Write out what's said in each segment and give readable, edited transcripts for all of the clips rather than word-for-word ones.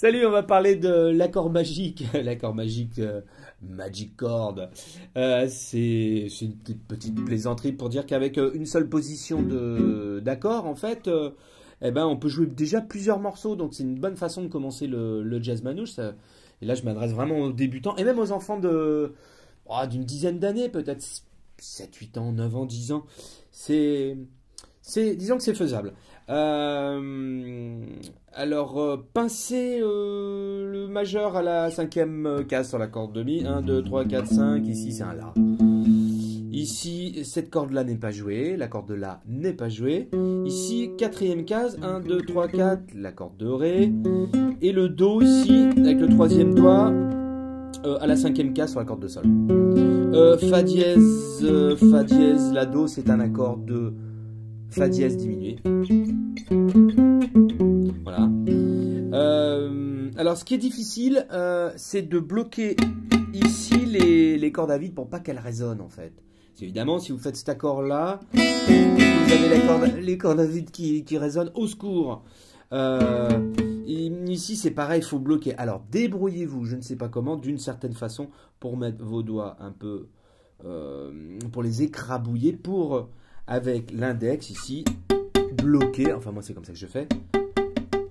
Salut, on va parler de l'accord magique. L'accord magique, Magic Chord. C'est une petite plaisanterie pour dire qu'avec une seule position d'accord, en fait, eh ben, on peut jouer déjà plusieurs morceaux. Donc c'est une bonne façon de commencer le jazz manouche. Et là, je m'adresse vraiment aux débutants et même aux enfants d'une dizaine d'années, peut-être 7, 8 ans, 9 ans, 10 ans. Disons que c'est faisable. Pincez le majeur à la cinquième case sur la corde de mi. 1, 2, 3, 4, 5. Ici, c'est un La. Ici, cette corde-là n'est pas jouée. La corde de La n'est pas jouée. Ici, quatrième case. 1, 2, 3, 4. La corde de Ré. Et le Do ici, avec le troisième doigt, à la cinquième case sur la corde de Sol. Fa dièse, La Do, c'est un accord de Fa dièse diminué. Voilà. Alors, ce qui est difficile, c'est de bloquer ici les cordes à vide pour pas qu'elles résonnent, en fait. C'est évidemment, si vous faites cet accord-là, vous avez les cordes à vide qui résonnent. Au secours. Ici, c'est pareil, il faut bloquer. Alors, débrouillez-vous, je ne sais pas comment, d'une certaine façon, pour mettre vos doigts un peu, pour les écrabouiller, avec l'index ici, bloquer, enfin moi c'est comme ça que je fais,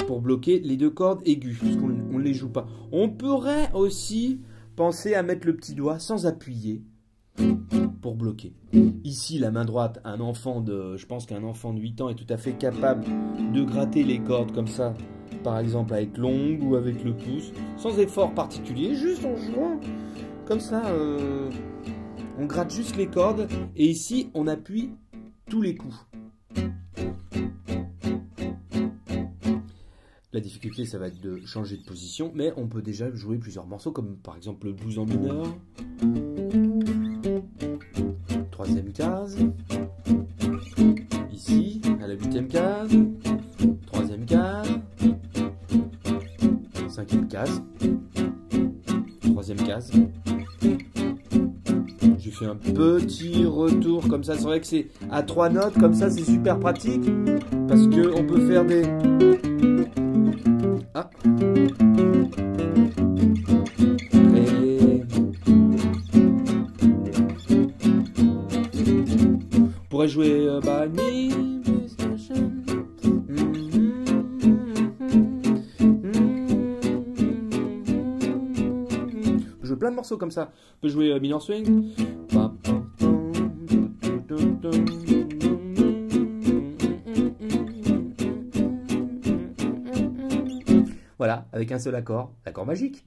pour bloquer les deux cordes aiguës, puisqu'on ne les joue pas. On pourrait aussi penser à mettre le petit doigt sans appuyer pour bloquer. Ici, la main droite, je pense qu'un enfant de 8 ans est tout à fait capable de gratter les cordes comme ça, par exemple avec l'ongle ou avec le pouce, sans effort particulier, juste en jouant comme ça. On gratte juste les cordes et ici, on appuie tous les coups. La difficulté, ça va être de changer de position, mais on peut déjà jouer plusieurs morceaux, comme par exemple le blues en mineur. Troisième case. Ici, à la huitième case. Troisième case. Cinquième case. Troisième case. J'ai fait un petit retour comme ça. C'est vrai que c'est à 3 notes, comme ça, c'est super pratique. Parce qu'on peut faire des... Ah. On pourrait jouer By Me. On peut jouer plein de morceaux comme ça. On peut jouer Minor Swing. Voilà, avec un seul accord, l'accord magique.